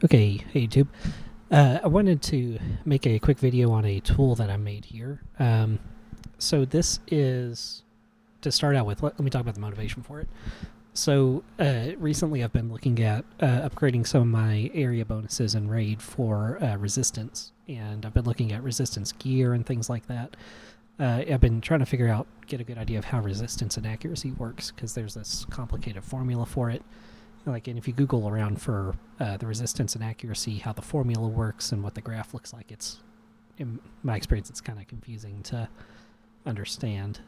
Okay, hey YouTube. I wanted to make a quick video on a tool that I made here. So this is, to start out with, let me talk about the motivation for it. So recently I've been looking at upgrading some of my area bonuses in Raid for resistance, and I've been looking at resistance gear and things like that. I've been trying to get a good idea of how resistance and accuracy works, because there's this complicated formula for it. And if you Google around for the resistance and accuracy, how the formula works and what the graph looks like, it's, in my experience, it's kind of confusing to understand.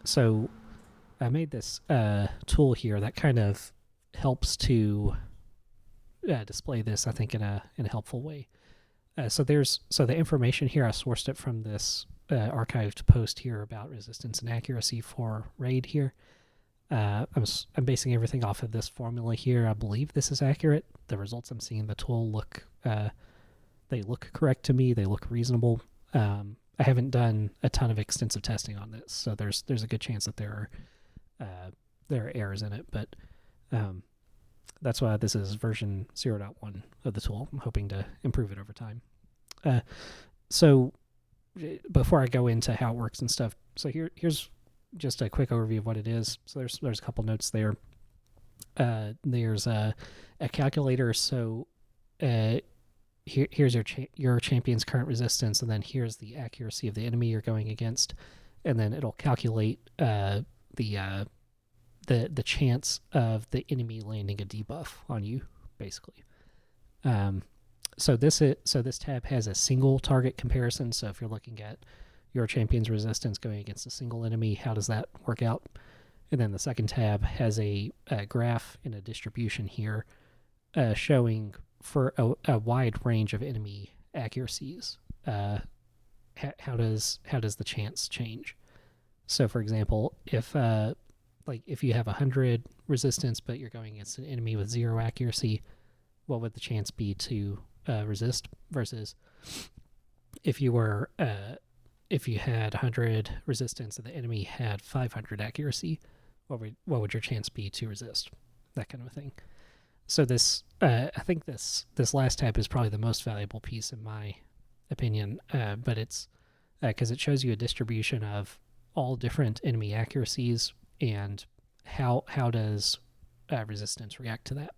So I made this tool here that kind of helps to display this, I think, in a helpful way. So the information here, I sourced it from this archived post here about resistance and accuracy for Raid here. I'm basing everything off of this formula here. I believe this is accurate. The results I'm seeing in the tool look correct to me. They look reasonable. I haven't done a ton of extensive testing on this, so there's a good chance that there are errors in it. But that's why this is version 0.1 of the tool. I'm hoping to improve it over time. So before I go into how it works and stuff, so here's just a quick overview of what it is. So there's a couple notes there. There's a calculator. So here's your champion's current resistance, and then here's the accuracy of the enemy you're going against, and then it'll calculate the chance of the enemy landing a debuff on you, basically. So this tab has a single target comparison. So if you're looking at your champion's resistance going against a single enemy, how does that work out? And then the second tab has a graph and a distribution here showing for a wide range of enemy accuracies. How does the chance change? So for example, if you have 100 resistance but you're going against an enemy with 0 accuracy, what would the chance be to resist? Versus if you had 100 resistance and the enemy had 500 accuracy, what would your chance be to resist? That kind of a thing. So I think this last tab is probably the most valuable piece in my opinion, but it's because it shows you a distribution of all different enemy accuracies and how does resistance react to that.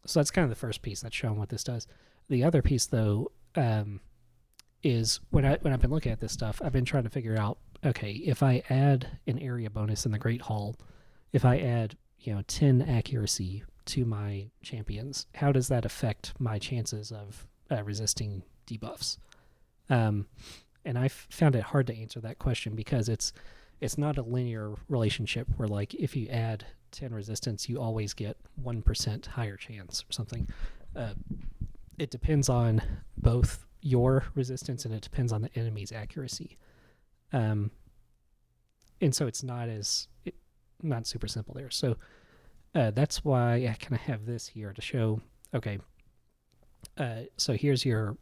So that's kind of the first piece that's showing what this does. The other piece, though, is when I've been looking at this stuff, I've been trying to figure out, okay, if I add an area bonus in the Great Hall, if I add 10 accuracy to my champions, how does that affect my chances of resisting debuffs? And I found it hard to answer that question because it's not a linear relationship where if you add 10 resistance, you always get 1% higher chance or something. It depends on both your resistance and it depends on the enemy's accuracy. And so it's not super simple there. So that's why I kind of have this here to show, okay, so here's your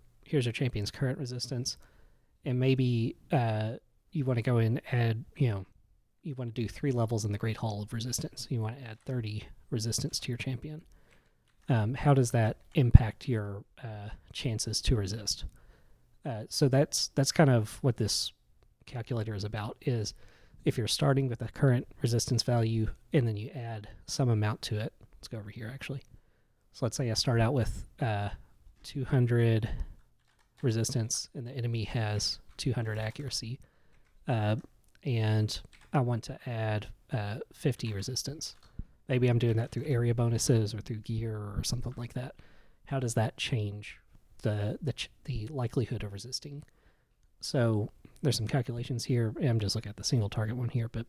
champion's current resistance, and maybe you want to go in and add, you want to do 3 levels in the Great Hall of Resistance. You want to add 30 resistance to your champion. How does that impact your chances to resist? So that's kind of what this calculator is about, is if you're starting with a current resistance value and then you add some amount to it. Let's go over here, actually. So let's say I start out with 200 resistance and the enemy has 200 accuracy. And I want to add 50 resistance. Maybe I'm doing that through area bonuses or through gear or something like that. How does that change the likelihood of resisting? So there's some calculations here. I'm just looking at the single target one here, but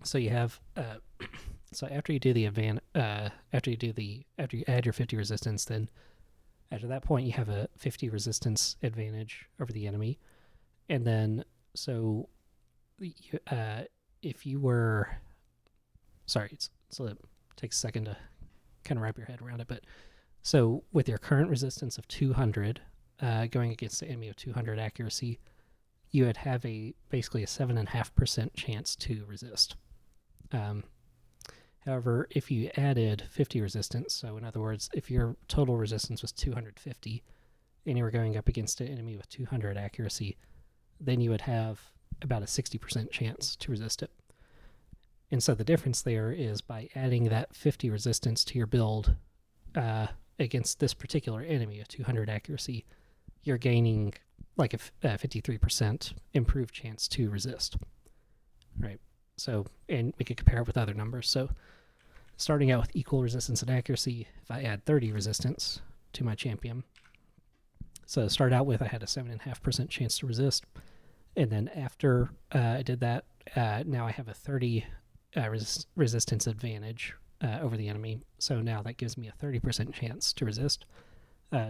so you have so after you add your 50 resistance, then after that point you have a 50 resistance advantage over the enemy, and then so if you were so it takes a second to kind of wrap your head around it, but so with your current resistance of 200 going against the enemy of 200 accuracy, you would have basically a 7.5% chance to resist. However, if you added 50 resistance, so in other words, if your total resistance was 250 and you were going up against an enemy with 200 accuracy, then you would have about a 60% chance to resist it. And so the difference there is by adding that 50 resistance to your build against this particular enemy with 200 accuracy, you're gaining like a 53% improved chance to resist. Right. So, and we could compare it with other numbers. So starting out with equal resistance and accuracy, if I add 30 resistance to my champion, so start out with I had a 7.5% chance to resist. And then after I did that, now I have a 30 resistance advantage over the enemy. So now that gives me a 30% chance to resist.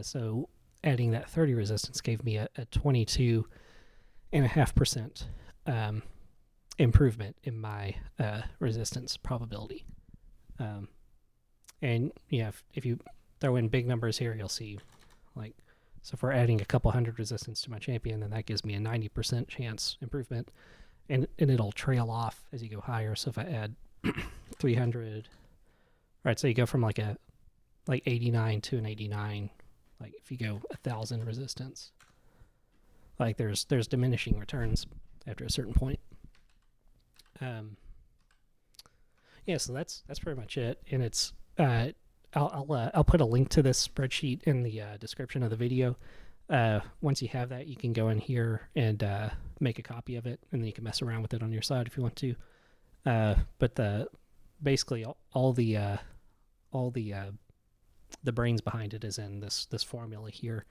So adding that 30 resistance gave me a 22.5% improvement in my resistance probability. And yeah, if you throw in big numbers here, you'll see like, so if we're adding a couple hundred resistance to my champion, then that gives me a 90% chance improvement, and it'll trail off as you go higher. So if I add 300, right, so you go from like 89 to an 89, like if you go 1,000 resistance, like there's diminishing returns after a certain point. Yeah, so that's pretty much it, and it's I'll put a link to this spreadsheet in the description of the video. Once you have that, you can go in here and make a copy of it, and then you can mess around with it on your side if you want to. But basically all the brains behind it is in this formula here,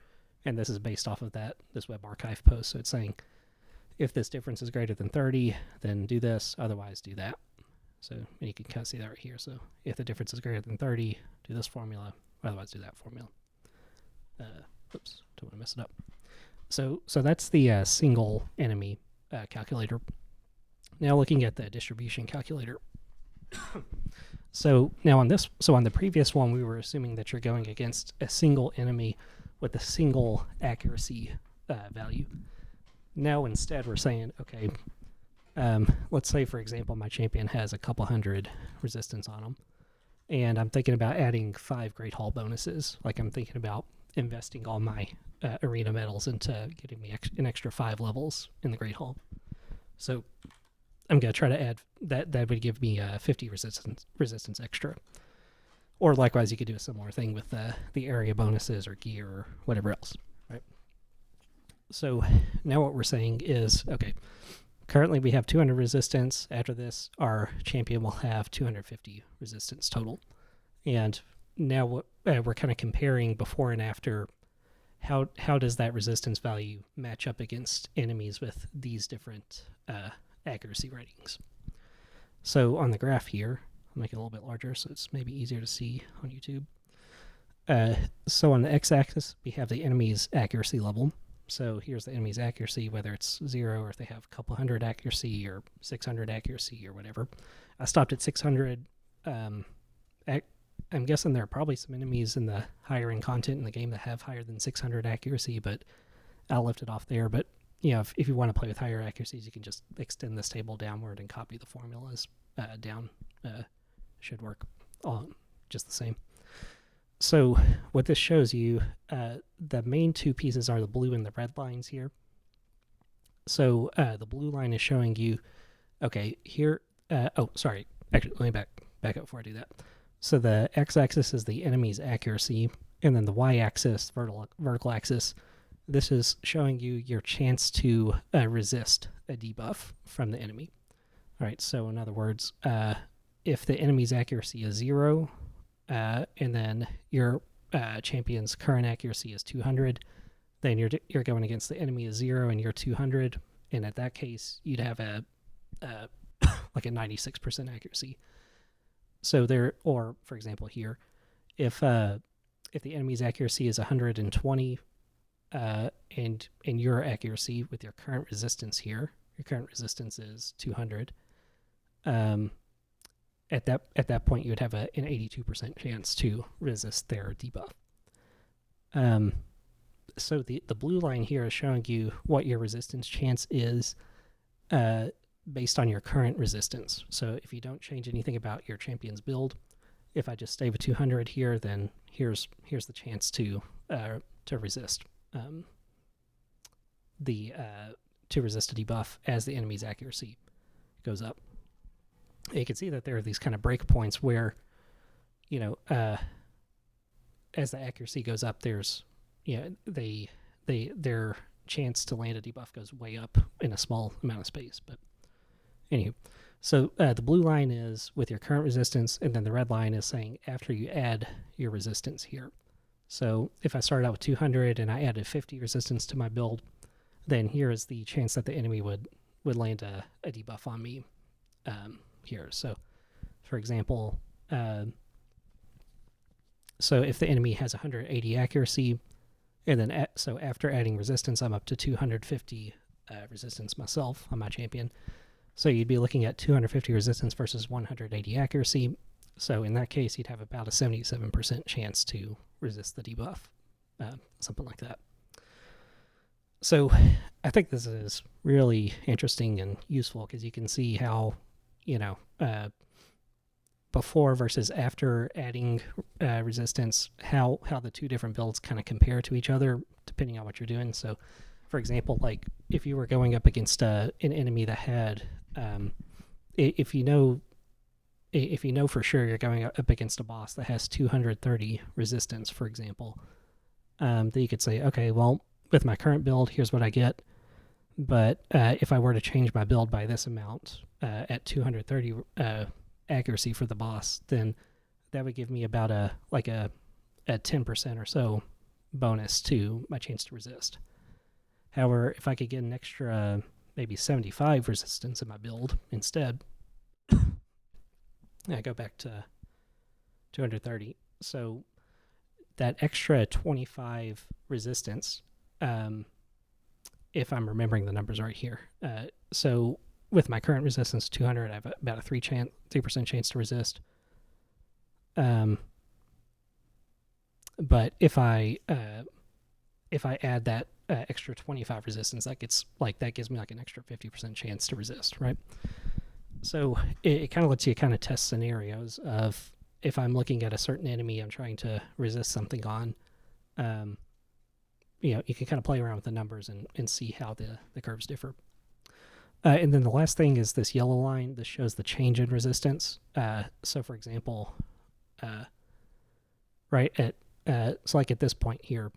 and this is based off of this web archive post. So it's saying if this difference is greater than 30, then do this, otherwise do that. So, and you can kind of see that right here. So if the difference is greater than 30, do this formula, otherwise do that formula. Oops, don't want to mess it up. So that's the single enemy calculator. Now looking at the distribution calculator. So now on the previous one, we were assuming that you're going against a single enemy with a single accuracy value. Now instead we're saying, okay, let's say, for example, my champion has a couple hundred resistance on them, and I'm thinking about adding 5 Great Hall bonuses. Like I'm thinking about investing all my arena medals into getting me an extra 5 levels in the Great Hall. So I'm going to try to add that. That would give me 50 resistance extra. Or likewise, you could do a similar thing with the area bonuses or gear or whatever else, right? So now what we're saying is, okay, currently we have 200 resistance. After this, our champion will have 250 resistance total. And now what we're kind of comparing before and after. How does that resistance value match up against enemies with these different accuracy ratings? So on the graph here, I'll make it a little bit larger so it's maybe easier to see on YouTube. So on the x-axis, we have the enemy's accuracy level. So here's the enemy's accuracy, whether it's 0 or if they have a couple hundred accuracy or 600 accuracy or whatever. I stopped at 600. I'm guessing there are probably some enemies in the higher end content in the game that have higher than 600 accuracy, but I'll lift it off there. But you know, if you want to play with higher accuracies, you can just extend this table downward and copy the formulas down. Should work just the same. So what this shows you, the main 2 pieces are the blue and the red lines here. So the blue line is showing you, okay, here, sorry, actually, let me back up before I do that. So the x-axis is the enemy's accuracy, and then the y-axis, vertical axis, this is showing you your chance to resist a debuff from the enemy. All right, so in other words, if the enemy's accuracy is 0, and then your champion's current accuracy is 200, then you're going against the enemy is 0 and you're 200, and at that case, you'd have a like a 96% accuracy. So there, or for example here, if the enemy's accuracy is 120, and your accuracy with your current resistance here, your current resistance is 200. At that point, you would have an 82% chance to resist their debuff. So the blue line here is showing you what your resistance chance is based on your current resistance. So if you don't change anything about your champion's build, if I just stay with 200 here, then here's the chance to resist to resist a debuff as the enemy's accuracy goes up. You can see that there are these kind of break points where, as the accuracy goes up, there's, their chance to land a debuff goes way up in a small amount of space. But anywho, so the blue line is with your current resistance, and then the red line is saying after you add your resistance here. So if I started out with 200 and I added 50 resistance to my build, then here is the chance that the enemy would land a debuff on me here. So, for example, so if the enemy has 180 accuracy, and then so after adding resistance, I'm up to 250 resistance myself on my champion. So you'd be looking at 250 resistance versus 180 accuracy. So in that case, you'd have about a 77% chance to resist the debuff, something like that. So I think this is really interesting and useful because you can see how, before versus after adding resistance, how the two different builds kind of compare to each other depending on what you're doing. So, for example, like if you were going up against an enemy that had, if you know for sure you're going up against a boss that has 230 resistance, for example, then you could say, okay, well, with my current build, here's what I get. But if I were to change my build by this amount at 230 accuracy for the boss, then that would give me about a 10% or so bonus to my chance to resist. However, if I could get an extra maybe 75 resistance in my build instead, I go back to 230. So that extra 25 resistance, if I'm remembering the numbers right here. So with my current resistance 200, I have about a 3% chance to resist. But if I add that extra 25 resistance, that gives me like an extra 50% chance to resist, right? So it kind of lets you kind of test scenarios of if I'm looking at a certain enemy I'm trying to resist something on. You can kind of play around with the numbers and see how the curves differ. And then the last thing is this yellow line. This shows the change in resistance. So for example, right at so like at this point here.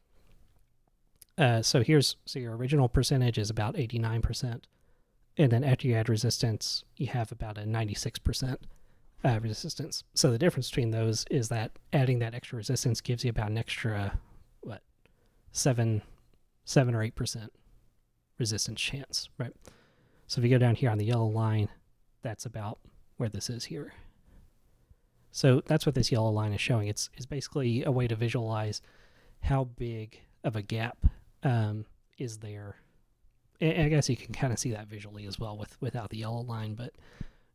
So your original percentage is about 89%, and then after you add resistance, you have about a 96% resistance. So the difference between those is that adding that extra resistance gives you about an extra 7 or 8% resistance chance, right? So if you go down here on the yellow line, that's about where this is here. So that's what this yellow line is showing. It's basically a way to visualize how big of a gap is there. And I guess you can kind of see that visually as well without the yellow line, but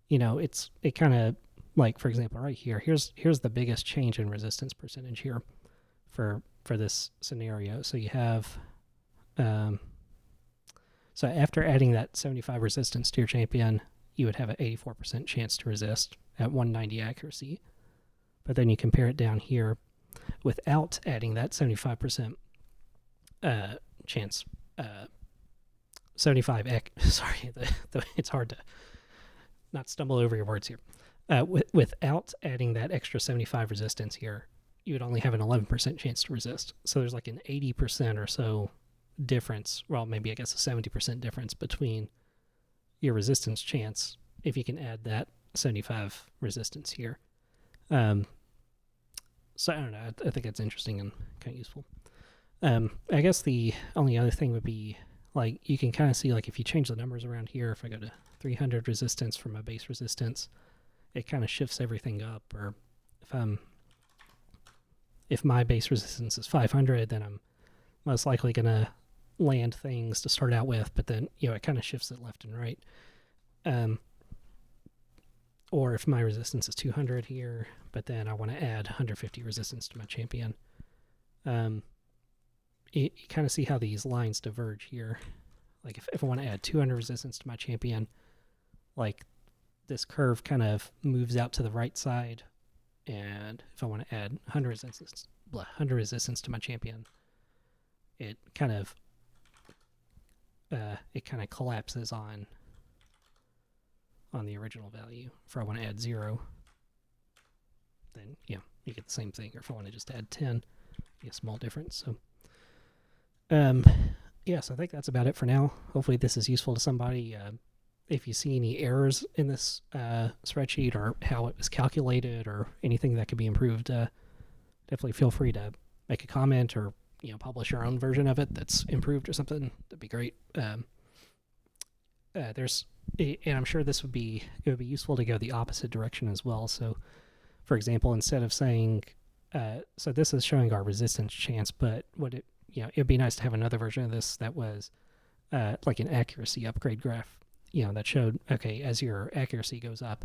it kind of, like, for example, right here, here's the biggest change in resistance percentage here for this scenario. So you have so after adding that 75 resistance to your champion, you would have an 84% chance to resist at 190 accuracy. But then you compare it down here without adding that 75% chance. 75 sorry, it's hard to not stumble over your words here. Without adding that extra 75 resistance here, you would only have an 11% chance to resist. So there's like an 80% or so difference, well, maybe I guess a 70% difference between your resistance chance if you can add that 75 resistance here. So I don't know, I think it's interesting and kind of useful. I guess the only other thing would be, like, you can kind of see, like, if you change the numbers around here, if I go to 300 resistance for my base resistance, it kind of shifts everything up. Or if my base resistance is 500, then I'm most likely going to land things to start out with, but then, it kind of shifts it left and right. Or if my resistance is 200 here, but then I want to add 150 resistance to my champion. You kind of see how these lines diverge here. Like if I want to add 200 resistance to my champion, like this curve kind of moves out to the right side, and if I want to add 100 resistance to my champion, it kind of collapses on the original value. If I want to add 0, then you get the same thing. Or if I want to just add 10, you get a small difference. So so I think that's about it for now. Hopefully this is useful to somebody. If you see any errors in this spreadsheet, or how it was calculated, or anything that could be improved, definitely feel free to make a comment, or publish your own version of it that's improved or something. That'd be great. And I'm sure it would be useful to go the opposite direction as well. So, for example, instead of saying, so this is showing our resistance chance, but it'd be nice to have another version of this that was like an accuracy upgrade graph, that showed, okay, as your accuracy goes up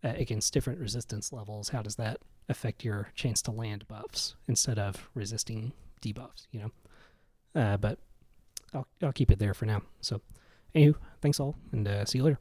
against different resistance levels, how does that affect your chance to land buffs instead of resisting debuffs, but I'll keep it there for now. So, anywho, thanks all, and see you later.